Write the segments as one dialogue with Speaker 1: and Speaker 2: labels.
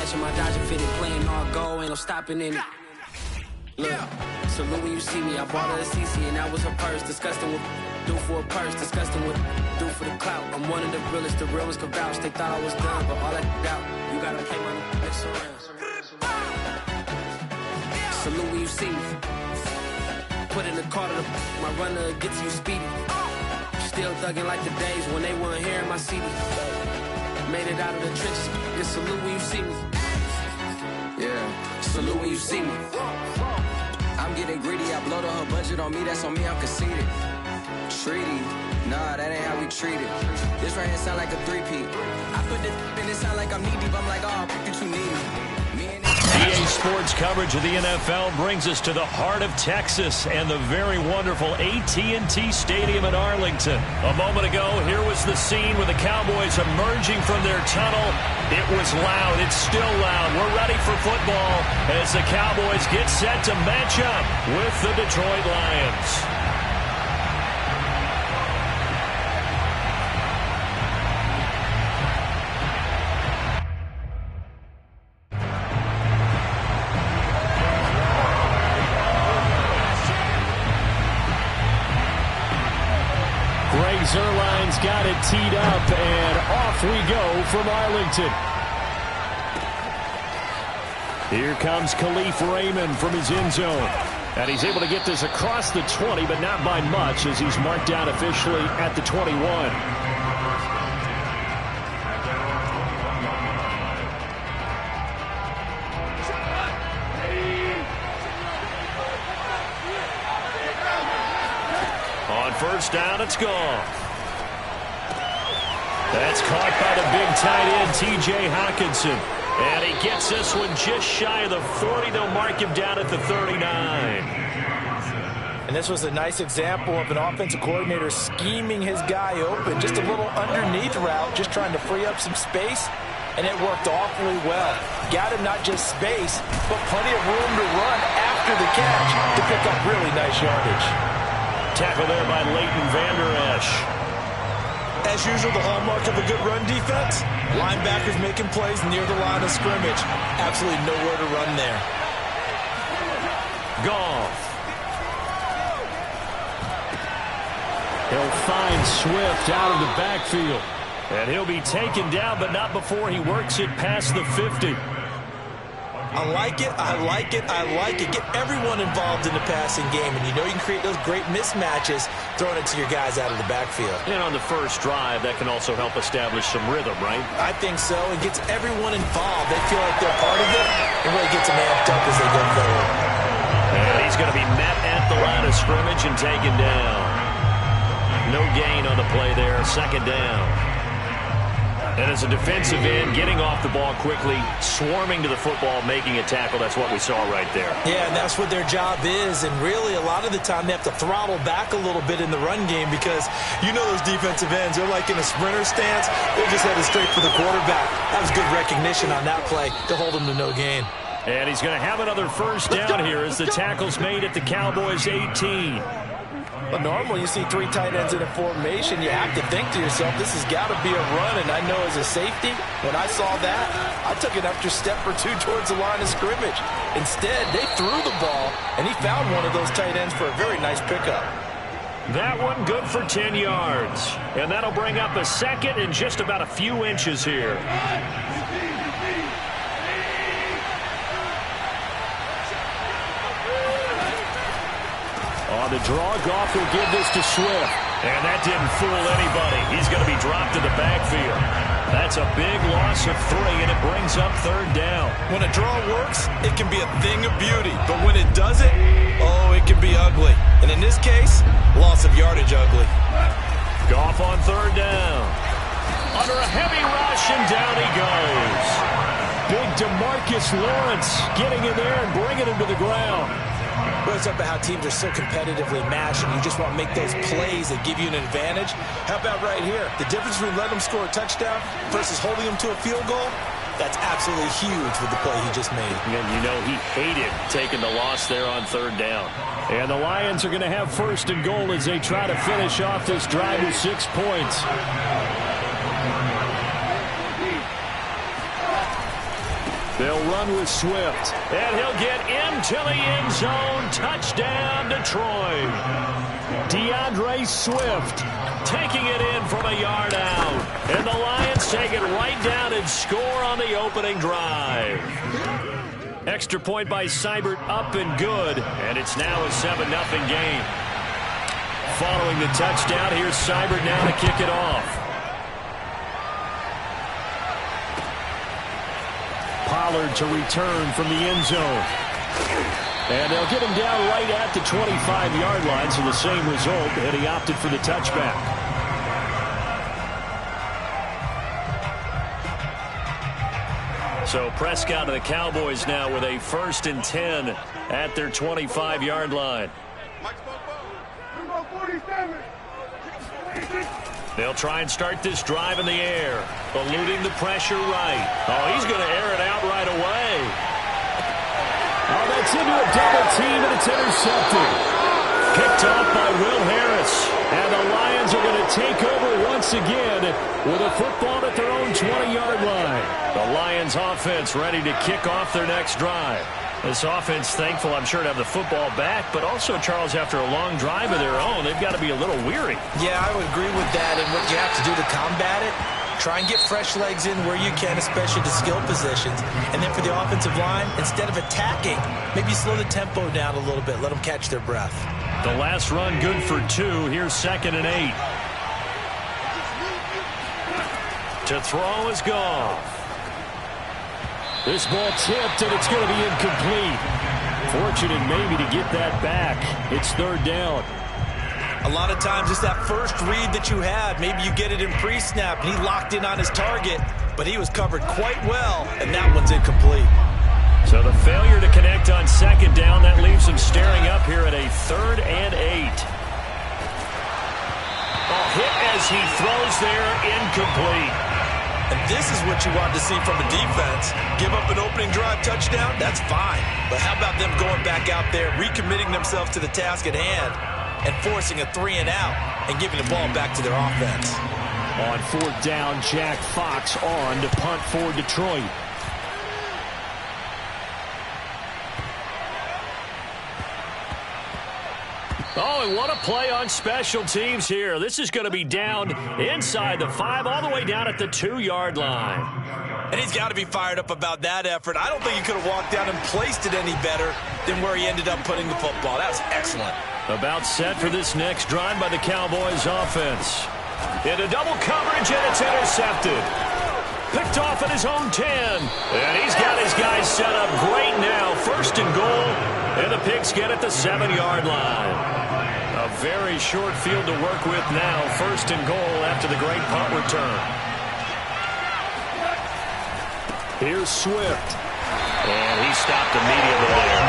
Speaker 1: watching my Dodger fitted, playing all goal, ain't no stopping in it. Look, salute when you see me. I bought her a CC and that was her purse. Disgusting what do for a purse, disgusting what do for the clout. I'm one of the realest, the real ones could vouch. They thought I was done, but all that doubt. You gotta play my next around. Salute when you see me. Put in the car to my runner, get to you speedy. Still thugging like the days when they weren't hearing my CD. Made it out of the trenches. Just salute when you see me. Yeah, salute when you see me. I'm getting greedy, I blow the whole budget on me, that's on me, I'm conceited. Treaty, nah, that ain't how we treat it. This right here sound like a three-peat. I put this in, it sound like I'm knee-deep, I'm like, oh, you too needy.
Speaker 2: EA Sports coverage of the NFL brings us to the heart of Texas and the very wonderful AT&T Stadium in Arlington. A moment ago, here was the scene with the Cowboys emerging from their tunnel. It was loud. It's still loud. We're ready for football as the Cowboys get set to match up with the Detroit Lions.
Speaker 3: Zerline's got it teed up, and off we go from Arlington. Here comes Khalif Raymond from his end zone. And he's able to get this across the 20, but not by much, as he's marked down officially at the 21.
Speaker 2: On first down, it's gone. That's caught by the big tight end, T.J. Hockenson. And he gets this one just shy of the 40. They'll mark him down at the 39.
Speaker 4: And this was a nice example of an offensive coordinator scheming his guy open. Just a little underneath route, just trying to free up some space. And it worked awfully well. Got him not just space, but plenty of room to run after the catch to pick up really nice yardage.
Speaker 2: Tackle there by Leighton Vander Esch.
Speaker 4: As usual, the hallmark of a good run defense, linebackers making plays near the line of scrimmage. Absolutely nowhere to run there.
Speaker 2: Goff.
Speaker 3: He'll find Swift out of the backfield.
Speaker 2: And he'll be taken down, but not before he works it past the 50.
Speaker 4: I like it, I like it, I like it. Get everyone involved in the passing game, and you know you can create those great mismatches throwing it to your guys out of the backfield.
Speaker 2: And on the first drive, that can also help establish some rhythm, right?
Speaker 4: I think so. It gets everyone involved. They feel like they're part of it, and really gets them amped up as they go forward.
Speaker 2: And he's going to be met at the line of scrimmage and taken down. No gain on the play there, second down. And as a defensive end, getting off the ball quickly, swarming to the football, making a tackle. That's what we saw right there.
Speaker 4: Yeah, and that's what their job is. And really, a lot of the time, they have to throttle back a little bit in the run game because you know those defensive ends, they're like in a sprinter stance. They're just headed straight for the quarterback. That was good recognition on that play to hold him to no gain.
Speaker 2: And he's going to have another first down here as the tackle's made at the Cowboys' 18.
Speaker 4: But normally you see three tight ends in a formation, you have to think to yourself, this has got to be a run. And I know as a safety, when I saw that, I took an extra step or two towards the line of scrimmage. Instead, they threw the ball, and he found one of those tight ends for a very nice pickup.
Speaker 2: That one good for 10 yards. And that'll bring up a second and just about a few inches here.
Speaker 3: On the draw, Goff will give this to Swift.
Speaker 2: And that didn't fool anybody. He's going to be dropped to the backfield. That's a big loss of 3, and it brings up third down.
Speaker 4: When a draw works, it can be a thing of beauty. But when it doesn't, oh, it can be ugly. And in this case, loss of yardage ugly.
Speaker 2: Goff on third down. Under a heavy rush, and down he goes.
Speaker 3: Big DeMarcus Lawrence getting in there and bringing him to the ground.
Speaker 4: Well, it's up to how teams are so competitively matched, and you just want to make those plays that give you an advantage. How about right here? The difference between letting them score a touchdown versus holding them to a field goal, that's absolutely huge with the play he just made.
Speaker 2: And you know he hated taking the loss there on third down.
Speaker 3: And the Lions are going to have first and goal as they try to finish off this drive with 6 points. They'll run with Swift.
Speaker 2: And he'll get into the end zone. Touchdown, Detroit.
Speaker 3: DeAndre Swift
Speaker 2: taking it in from a yard out. And the Lions take it right down and score on the opening drive. Extra point by Seibert, up and good. And it's now a 7-0 game. Following the touchdown, here's Seibert now to kick it off.
Speaker 3: Pollard to return from the end zone. And they'll get him down right at the 25-yard line, so the same result, and he opted for the touchback.
Speaker 2: So Prescott and the Cowboys now with a 1st and 10 at their 25-yard line. They'll try and start this drive in the air, eluding the pressure right. Oh, he's going to air it out right away.
Speaker 3: Oh, that's into a double team, and it's intercepted.
Speaker 2: Picked off by Will Harris.
Speaker 3: And the Lions are going to take over once again with a football at their own 20-yard line.
Speaker 2: The Lions offense ready to kick off their next drive. This offense thankful, I'm sure, to have the football back, but also, Charles, after a long drive of their own, they've got to be a little weary.
Speaker 4: Yeah, I would agree with that, and what you have to do to combat it, try and get fresh legs in where you can, especially to skill positions. And then for the offensive line, instead of attacking, maybe slow the tempo down a little bit, let them catch their breath.
Speaker 2: The last run good for 2. Here's 2nd and 8. To throw is Goff.
Speaker 3: This ball tipped, and it's going to be incomplete. Fortunate maybe to get that back. It's 3rd down.
Speaker 4: A lot of times it's that first read that you have. Maybe you get it in pre-snap, and he locked in on his target, but he was covered quite well, and that one's incomplete.
Speaker 2: So the failure to connect on 2nd down, that leaves him staring up here at a 3rd and 8. Oh, hit as he throws there, incomplete.
Speaker 4: And this is what you want to see from a defense. Give up an opening drive touchdown, that's fine. But how about them going back out there, recommitting themselves to the task at hand, and forcing a 3-and-out and giving the ball back to their offense.
Speaker 3: On 4th down, Jack Fox on to punt for Detroit.
Speaker 2: Oh, and what a play on special teams here. This is going to be down inside the 5, all the way down at the 2-yard line.
Speaker 4: And he's got to be fired up about that effort. I don't think he could have walked down and placed it any better than where he ended up putting the football. That was excellent.
Speaker 2: About set for this next drive by the Cowboys offense. Into double coverage, and it's intercepted. Picked off at his own 10. And he's got his guys set up great now. 1st and goal. And the Pigs get at the 7-yard line. A very short field to work with now. 1st and goal after the great punt return.
Speaker 3: Here's Swift.
Speaker 2: And he stopped immediately there.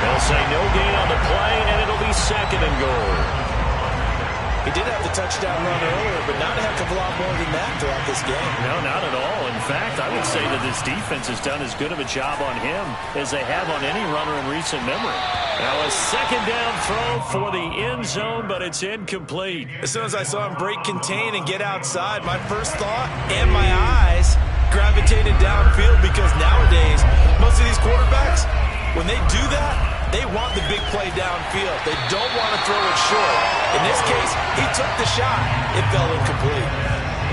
Speaker 2: They'll say no gain on the play, and it'll be 2nd and goal.
Speaker 4: He did have the touchdown run earlier, but not a heck of a lot more than that throughout this game.
Speaker 2: No, not at all. In fact, I would say that this defense has done as good of a job on him as they have on any runner in recent memory. Now a 2nd down throw for the end zone, but it's incomplete.
Speaker 4: As soon as I saw him break contain and get outside, my first thought and my eyes gravitated downfield, because nowadays, most of these quarterbacks, when they do that, they want the big play downfield. They don't want to throw it short. In this case, he took the shot. It fell incomplete.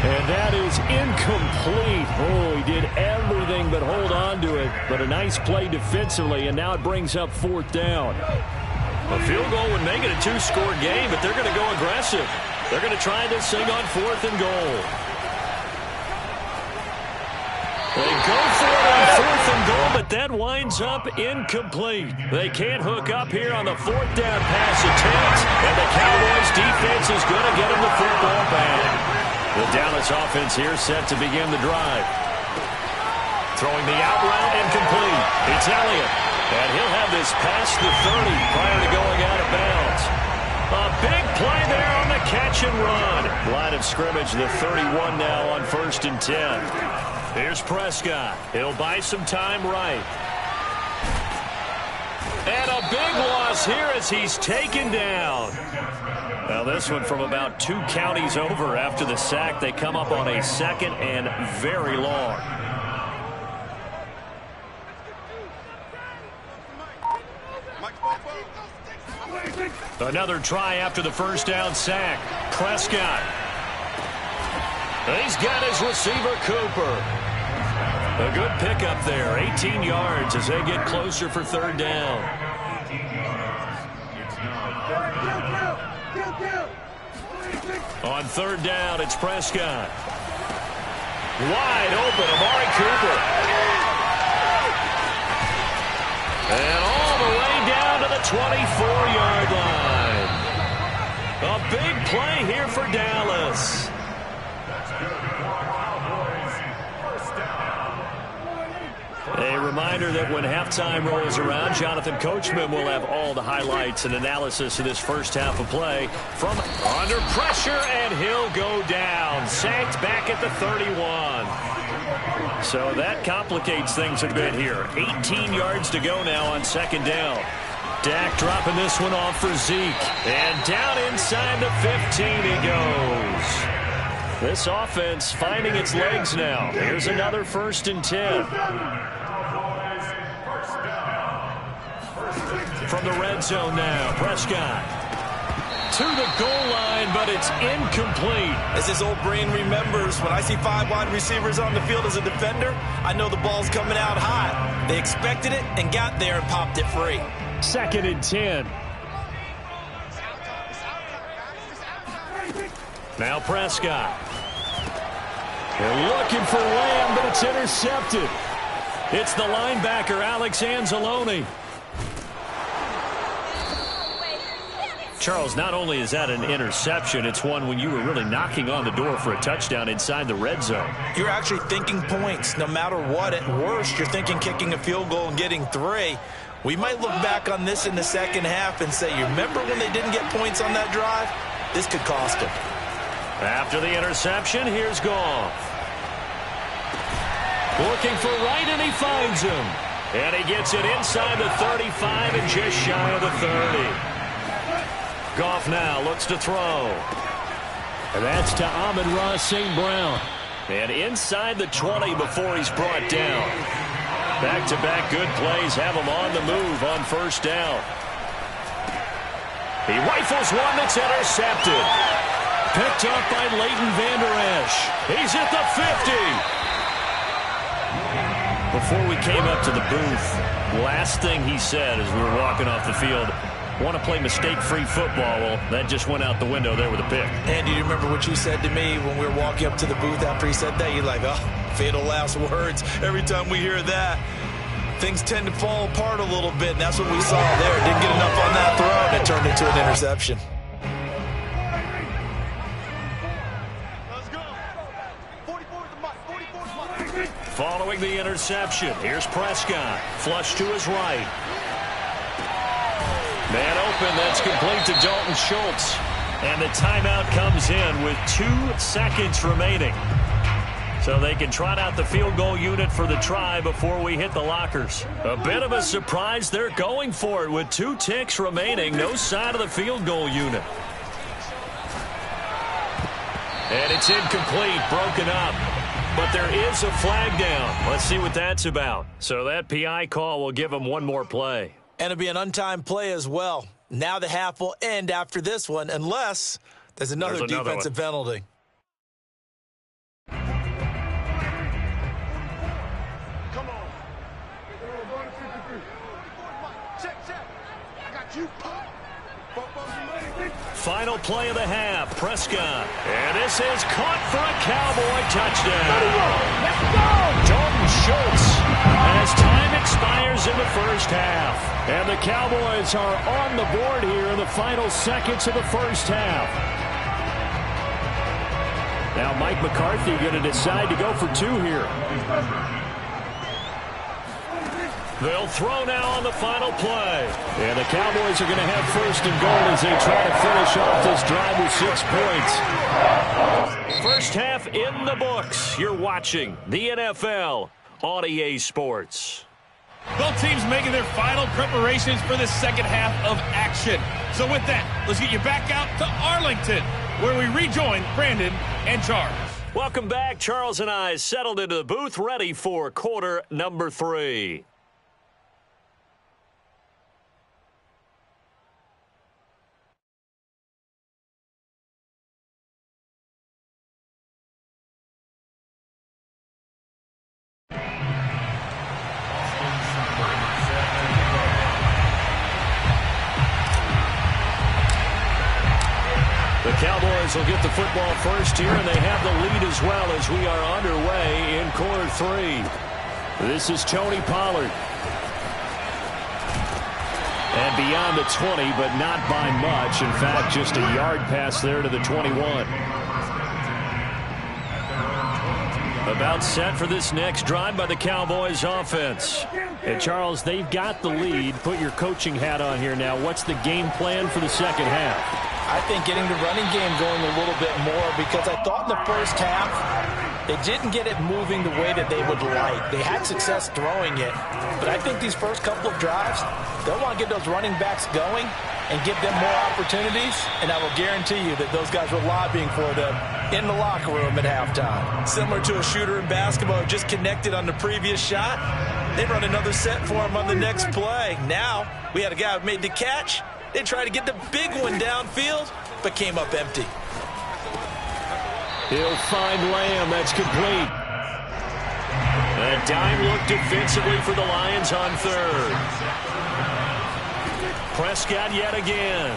Speaker 3: And that is incomplete. Oh, he did everything but hold on to it. But a nice play defensively, and now it brings up 4th down.
Speaker 2: A field goal would make it a 2-score game, but they're going to go aggressive. They're going to try this thing on 4th and goal. They go for it on 4th and goal, but that winds up incomplete. They can't hook up here on the 4th down pass attempt, and the Cowboys defense is going to get them the football back. The Dallas offense here set to begin the drive. Throwing the out route incomplete. It's Elliott, and he'll have this past the 30 prior to going out of bounds. A big play there on the catch and run. Line of scrimmage, the 31 now on 1st and 10. Here's Prescott. He'll buy some time right. And a big loss here as he's taken down. Now this one from about 2 counties over after the sack. They come up on a 2nd and very long. Another try after the first down sack. Prescott. He's got his receiver, Cooper. A good pickup there. 18 yards as they get closer for third down. On third down, it's Prescott. Wide open, Amari Cooper. And all the way down to the 24-yard line. A big play here for Dallas. A reminder that when halftime rolls around, Jonathan Coachman will have all the highlights and analysis of this first half of play from under pressure, and he'll go down. Sacked back at the 31. So that complicates things a bit here. 18 yards to go now on second down. Dak dropping this one off for Zeke. And down inside the 15 he goes. This offense finding its legs now. Here's another 1st and 10. From the red zone now, Prescott to the goal line, but it's incomplete.
Speaker 4: As his old brain remembers, when I see 5 wide receivers on the field as a defender, I know the ball's coming out hot. They expected it and got there and popped it free.
Speaker 3: 2nd and 10.
Speaker 2: Now Prescott. They're looking for Lamb, but it's intercepted. It's the linebacker, Alex Anzalone. Charles, not only is that an interception, it's one when you were really knocking on the door for a touchdown inside the red zone.
Speaker 4: You're actually thinking points no matter what. At worst, you're thinking kicking a field goal and getting 3. We might look back on this in the second half and say, you remember when they didn't get points on that drive? This could cost them.
Speaker 2: After the interception, here's Goff. Looking for Wright, and he finds him. And he gets it inside the 35 and just shy of the 30. Goff now looks to throw.
Speaker 3: And that's to Amon-Ra St. Brown.
Speaker 2: And inside the 20 before he's brought down. Back-to-back good plays have him on the move on first down. He rifles one that's intercepted. Picked up by Leighton Vander Esch. He's at the 50. Before we came up to the booth, last thing he said as we were walking off the field, want to play mistake-free football. Well, that just went out the window there with a pick.
Speaker 4: And do you remember what you said to me when we were walking up to the booth after he said that? You're like, oh, fatal last words. Every time we hear that, things tend to fall apart a little bit, and that's what we saw there. Didn't get enough on that throw, and it turned into an interception.
Speaker 5: Let's go. 44's the mark. 44's the mark.
Speaker 2: Following the interception, here's Prescott. Flush to his right. Man open, that's complete to Dalton Schultz. And the timeout comes in with 2 seconds remaining. So they can trot out the field goal unit for the try before we hit the lockers. A bit of a surprise. They're going for it with 2 ticks remaining. No sign of the field goal unit. And it's incomplete, broken up. But there is a flag down. Let's see what that's about. So that PI call will give them one more play.
Speaker 4: And it'll be an untimed play as well. Now the half will end after this one, unless there's another defensive penalty.
Speaker 5: Come on. Check. I got you.
Speaker 2: Final play of the half, Prescott. And this is caught for a Cowboy touchdown.
Speaker 3: Let's go!
Speaker 2: Dalton Schultz as time expires in the first half.
Speaker 3: And the Cowboys are on the board here in the final seconds of the first half. Now Mike McCarthy going to decide to go for 2 here.
Speaker 2: They'll throw now on the final play.
Speaker 3: And the Cowboys are going to have 1st and goal as they try to finish off this drive with 6 points.
Speaker 2: First half in the books. You're watching the NFL on EA Sports.
Speaker 6: Both teams making their final preparations for the second half of action. So with that, let's get you back out to Arlington, where we rejoin Brandon and Charles.
Speaker 2: Welcome back. Charles and I settled into the booth, ready for quarter number 3.
Speaker 3: Lions will get the football first here, and they have the lead as well as we are underway in quarter 3. This is Tony Pollard. And beyond the 20, but not by much. In fact, just a yard pass there to the 21. About set for this next drive by the Cowboys offense. And Charles, they've got the lead. Put your coaching hat on here now. What's the game plan for the second half?
Speaker 4: I think getting the running game going a little bit more, because I thought in the first half they didn't get it moving the way that they would like. They had success throwing it, but I think these first couple of drives, they'll want to get those running backs going and give them more opportunities, and I will guarantee you that those guys were lobbying for them in the locker room at halftime. Similar to a shooter in basketball who just connected on the previous shot, they run another set for him on the next play. Now we had a guy who made the catch. They tried to get the big one downfield, but came up empty.
Speaker 3: He'll find Lamb. That's complete. A dime look defensively for the Lions on third. Prescott yet again.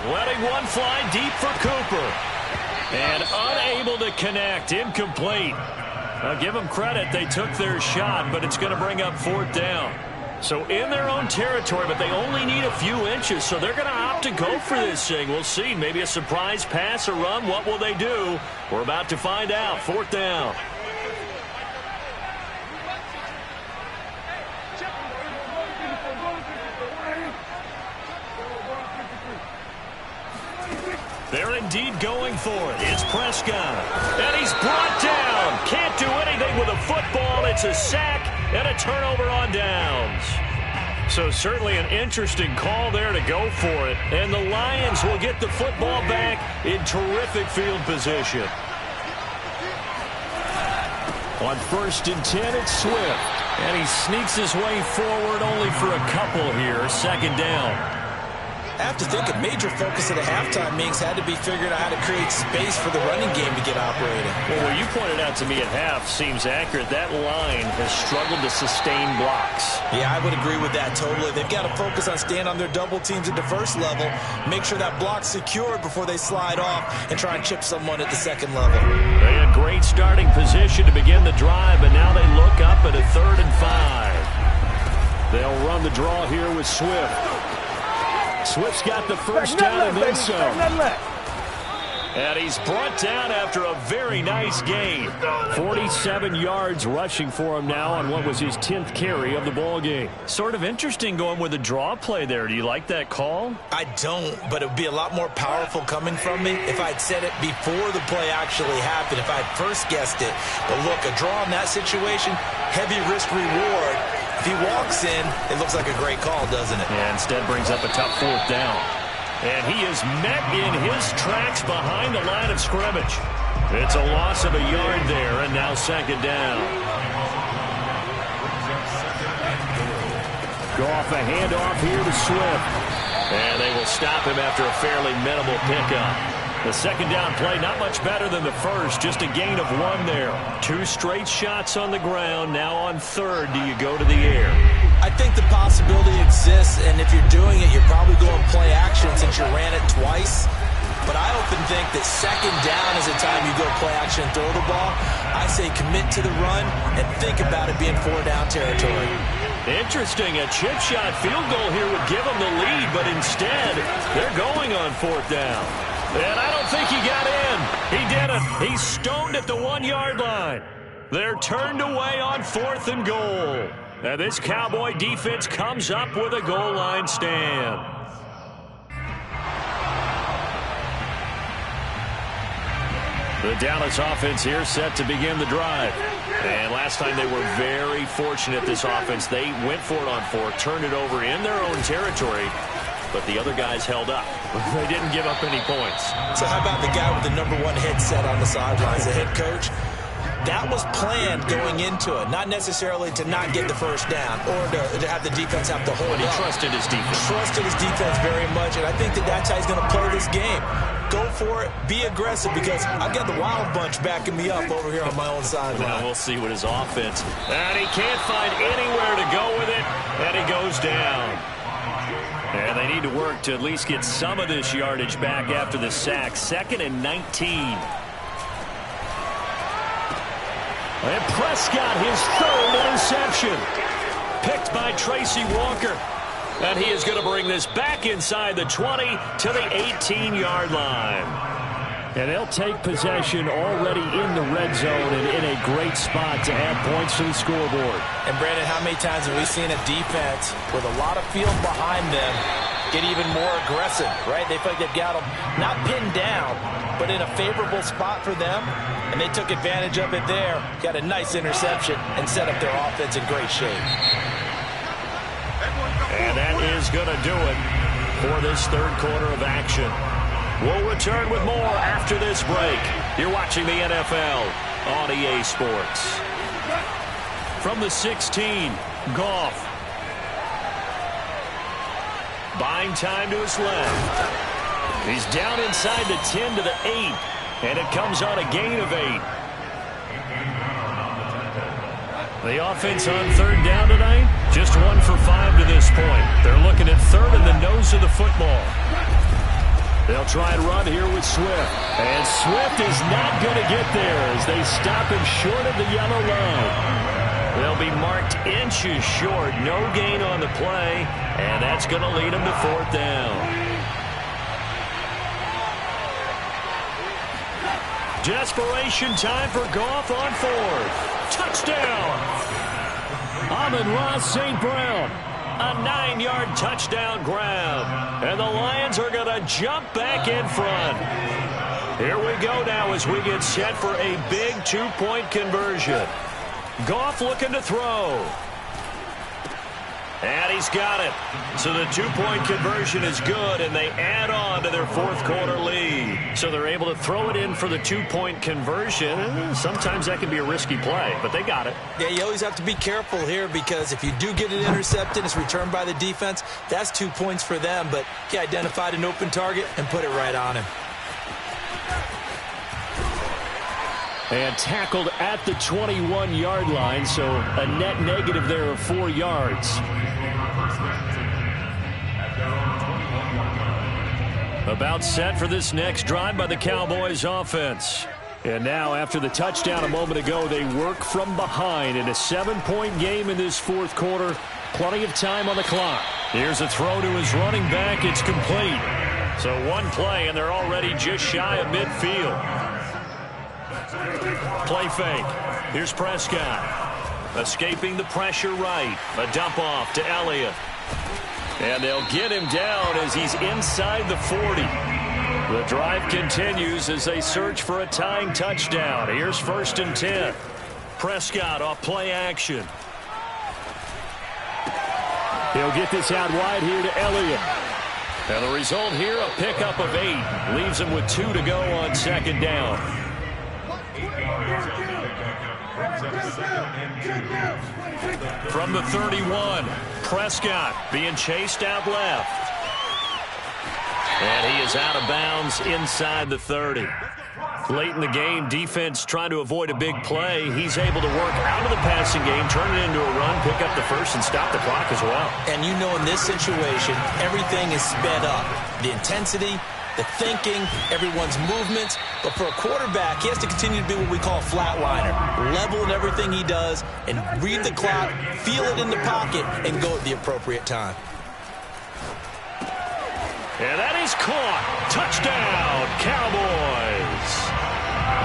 Speaker 3: Letting one fly deep for Cooper. And unable to connect. Incomplete. I'll give them credit. They took their shot, but it's going to bring up fourth down. So in their own territory, but they only need a few inches, so they're going to opt to go for this thing. We'll see. Maybe a surprise pass or run. What will they do? We're about to find out. Fourth down. They're indeed going for it. It's Prescott. And he's brought down. Can't do anything with a football. It's a sack and a turnover on downs. So certainly an interesting call there to go for it. And the Lions will get the football back in terrific field position. On 1st and 10, it's Swift. And he sneaks his way forward only for a couple here. Second down.
Speaker 4: I have to think a major focus of the halftime meetings had to be figuring out how to create space for the running game to get operating.
Speaker 3: Well, what you pointed out to me at half seems accurate. That line has struggled to sustain blocks.
Speaker 4: Yeah, I would agree with that totally. They've got to focus on staying on their double teams at the first level, make sure that block's secured before they slide off and try and chip someone at the second level.
Speaker 3: They had great starting position to begin the drive, but now they look up at a 3rd and 5. They'll run the draw here with Swift. Swift's got the first down and then some. And he's brought down after a very nice gain. 47 yards rushing for him now on what was his 10th carry of the ball game. Sort of interesting going with a draw play there. Do you like that call?
Speaker 4: I don't, but it would be a lot more powerful coming from me if I'd said it before the play actually happened, if I'd first guessed it. But look, a draw in that situation, heavy risk reward. If he walks in, it looks like a great call, doesn't it?
Speaker 3: Yeah, instead brings up a tough fourth down. And he is met in his tracks behind the line of scrimmage. It's a loss of a yard there, and now second down. Goff a handoff here to Swift. And they will stop him after a fairly minimal pickup. The second down play, not much better than the first, just a gain of 1 there. 2 straight shots on the ground. Now on third, do you go to the air?
Speaker 4: I think the possibility exists, and if you're doing it, you're probably going play action since you ran it twice. But I often think that second down is the time you go play action and throw the ball. I say commit to the run and think about it being 4-down territory.
Speaker 3: Interesting. A chip shot field goal here would give them the lead, but instead, they're going on 4th down. And I don't think he got in. He didn't. He's stoned at the 1-yard line. They're turned away on 4th and goal. Now this Cowboy defense comes up with a goal line stand. The Dallas offense here set to begin the drive. And last time they were very fortunate, this offense. They went for it on 4th, turned it over in their own territory. But the other guys held up. They didn't give up any points.
Speaker 4: So how about the guy with the #1 headset on the sidelines, the head coach? That was planned going into it, not necessarily to not get the first down or to have the defense have to hold
Speaker 3: But he
Speaker 4: up.
Speaker 3: trusted his defense.
Speaker 4: Trusted his defense very much, and I think that that's how he's going to play this game. Go for it, be aggressive, because I've got the Wild Bunch backing me up over here on my own sideline.
Speaker 3: Now we'll see what his offense. And he can't find anywhere to go with it, and he goes down.
Speaker 2: And they need to work to at least get some of this yardage back after the sack. 2nd and 19. And Prescott, his 3rd interception. Picked by Tracy Walker. And he is going to bring this back inside the 20 to the 18-yard line. And they'll take possession already in the red zone and in a great spot to add points to the scoreboard.
Speaker 4: And, Brandon, how many times have we seen a defense with a lot of field behind them get even more aggressive, right? They feel like they've got them not pinned down, but in a favorable spot for them, and they took advantage of it there, got a nice interception, and set up their offense in great shape.
Speaker 2: And that is going to do it for this 3rd quarter of action. We'll return with more after this break. You're watching the NFL on EA Sports. From the 16, Goff. Buying time to his left. He's down inside the 10 to the 8, and it comes on a gain of 8. The offense on 3rd down tonight, just 1 for 5 to this point. They're looking at 3rd in the nose of the football. They'll try and run here with Swift. And Swift is not going to get there as they stop him short of the yellow line. They'll be marked inches short. No gain on the play. And that's going to lead them to 4th down. Desperation time for Goff on 4th. Touchdown! Amon-Ra St. Brown. A 9-yard touchdown grab. And the Lions are going to jump back in front. Here we go now as we get set for a big 2-point conversion. Goff looking to throw. And he's got it. So the 2-point conversion is good, and they add on to their 4th quarter lead. So they're able to throw it in for the 2-point conversion. Sometimes that can be a risky play, but they got it.
Speaker 4: Yeah, you always have to be careful here because if you do get it intercepted, it's returned by the defense. That's 2 points for them, but he identified an open target and put it right on him.
Speaker 2: And tackled at the 21-yard line, so a net negative there of 4 yards. About set for this next drive by the Cowboys offense. And now, after the touchdown a moment ago, they work from behind in a 7-point game in this 4th quarter. Plenty of time on the clock. Here's a throw to his running back. It's complete. So 1 play, and they're already just shy of midfield. Play fake. Here's Prescott. Escaping the pressure right. A dump off to Elliott. And they'll get him down as he's inside the 40. The drive continues as they search for a tying touchdown. Here's 1st and 10. Prescott off play action. He'll get this out wide here to Elliott. And the result here, a pickup of 8. Leaves him with 2 to go on 2nd down. From the 31, Prescott being chased out left. And he is out of bounds inside the 30. Late in the game, defense trying to avoid a big play. He's able to work out of the passing game, turn it into a run, pick up the 1st, and stop the clock as well.
Speaker 4: And you know in this situation, everything is sped up. The intensity, the thinking, everyone's movements. But for a quarterback, he has to continue to be what we call a flatliner. Level in everything he does and read the clock, feel it in the pocket, and go at the appropriate time.
Speaker 2: And that is caught. Touchdown, Cowboys.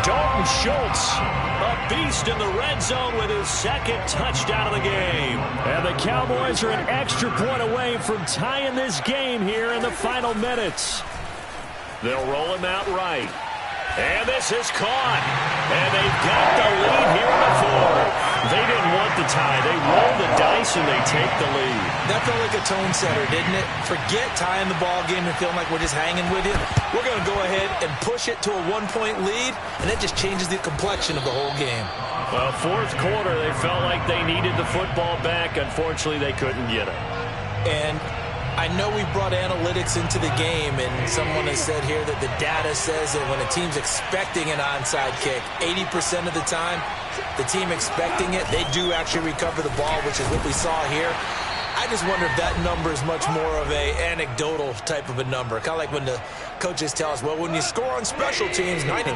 Speaker 2: Dalton Schultz, a beast in the red zone with his 2nd touchdown of the game. And the Cowboys are an extra point away from tying this game here in the final minutes. They'll roll him out right. And this is caught. And they've got the lead here in the 4th. They didn't want the tie. They roll the dice and they take the lead.
Speaker 4: That felt like a tone setter, didn't it? Forget tying the ball game and feeling like we're just hanging with you. We're going to go ahead and push it to a 1-point lead, and that just changes the complexion of the whole game.
Speaker 2: Well, 4th quarter, they felt like they needed the football back. Unfortunately, they couldn't get it.
Speaker 4: And I know we brought analytics into the game, and someone has said here that the data says that when a team's expecting an onside kick, 80% of the time, the team expecting it, they do actually recover the ball, which is what we saw here. I just wonder if that number is much more of a anecdotal type of a number. Kind of like when the coaches tell us, well, when you score on special teams, 93%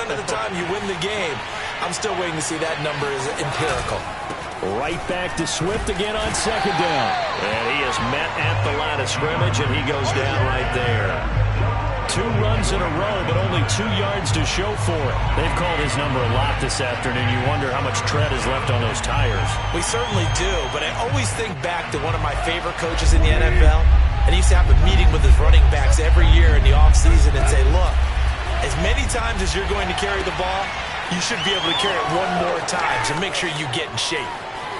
Speaker 4: of the time you win the game. I'm still waiting to see that number is empirical.
Speaker 3: Right back to Swift again on second down. And he is met at the line of scrimmage, and he goes down right there. 2 runs in a row, but only 2 yards to show for it. They've called his number a lot this afternoon. You wonder how much tread is left on those tires.
Speaker 4: We certainly do, but I always think back to one of my favorite coaches in the NFL, and he used to have a meeting with his running backs every year in the offseason and say, look, as many times as you're going to carry the ball, you should be able to carry it one more time, so make sure you get in shape.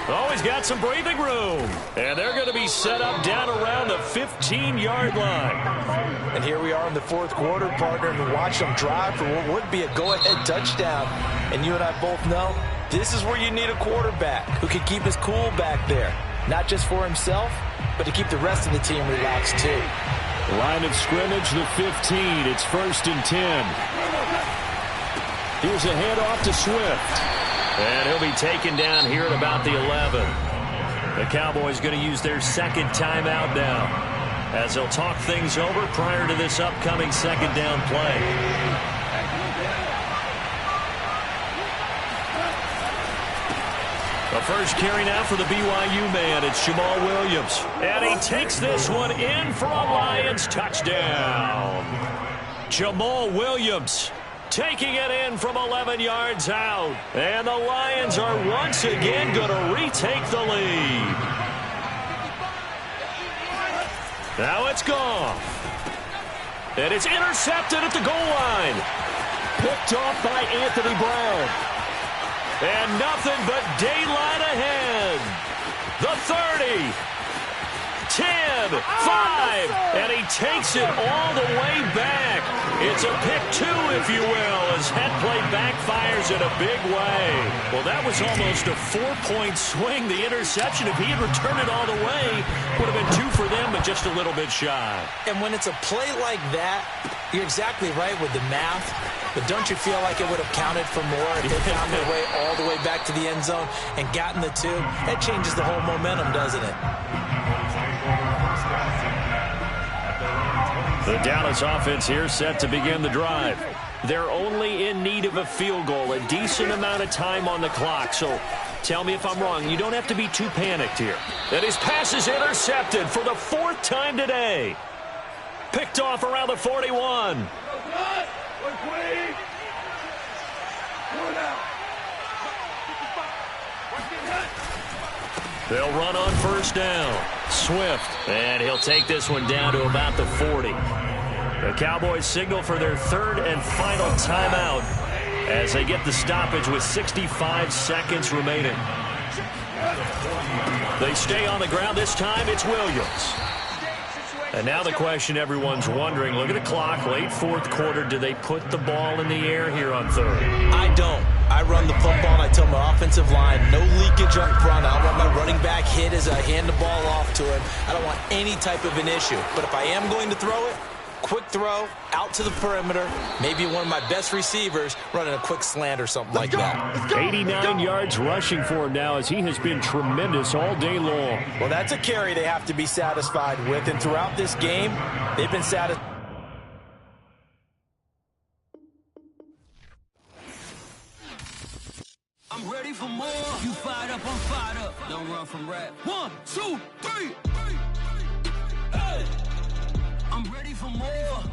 Speaker 3: Oh, he's got some breathing room. And they're going to be set up down around the 15-yard line.
Speaker 4: And here we are in the fourth quarter, partner, and watch them drive for what would be a go-ahead touchdown. And you and I both know this is where you need a quarterback who can keep his cool back there. Not just for himself, but to keep the rest of the team relaxed too.
Speaker 3: Line of scrimmage, the 15. It's 1st and 10. Here's a handoff to Swift. And he'll be taken down here at about the 11. The Cowboys going to use their second timeout now, as they'll talk things over prior to this upcoming second down play. The first carry now for the BYU man. It's Jamal Williams. And he takes this one in for a Lions touchdown. Jamal Williams taking it in from 11 yards out. And the Lions are once again going to retake the lead. Now it's gone. And it's intercepted at the goal line. Picked off by Anthony Brown. And nothing but daylight ahead. The 30. 10, 5, and he takes it all the way back. It's a pick 2, if you will, as head play backfires in a big way. Well, that was almost a 4-point swing. The interception, if he had returned it all the way, would have been 2 for them, but just a little bit shy.
Speaker 4: And when it's a play like that, you're exactly right with the math, but don't you feel like it would have counted for more if they found their way all the way back to the end zone and gotten the 2? That changes the whole momentum, doesn't it?
Speaker 3: The Dallas offense here set to begin the drive. They're only in need of a field goal, a decent amount of time on the clock. So tell me if I'm wrong. You don't have to be too panicked here. And his pass is intercepted for the 4th time today. Picked off around the 41. They'll run on first down. Swift. And he'll take this one down to about the 40. The Cowboys signal for their 3rd and final timeout as they get the stoppage with 65 seconds remaining. They stay on the ground. This time it's Williams. And now the question everyone's wondering, look at the clock, late 4th quarter, do they put the ball in the air here on 3rd?
Speaker 4: I don't. I run the football and I tell my offensive line, no leakage up front. I don't want my running back hit as I hand the ball off to him. I don't want any type of an issue. But if I am going to throw it, quick throw, out to the perimeter, maybe one of my best receivers running a quick slant or something like that.
Speaker 3: 89 yards rushing for him now as he has been tremendous all day long.
Speaker 4: Well, that's a carry they have to be satisfied with, and throughout this game, they've been satisfied.
Speaker 1: I'm ready for more. You fired up, I'm fired up. Don't run from rap. 1, 2, 3. Hey. I'm ready for more.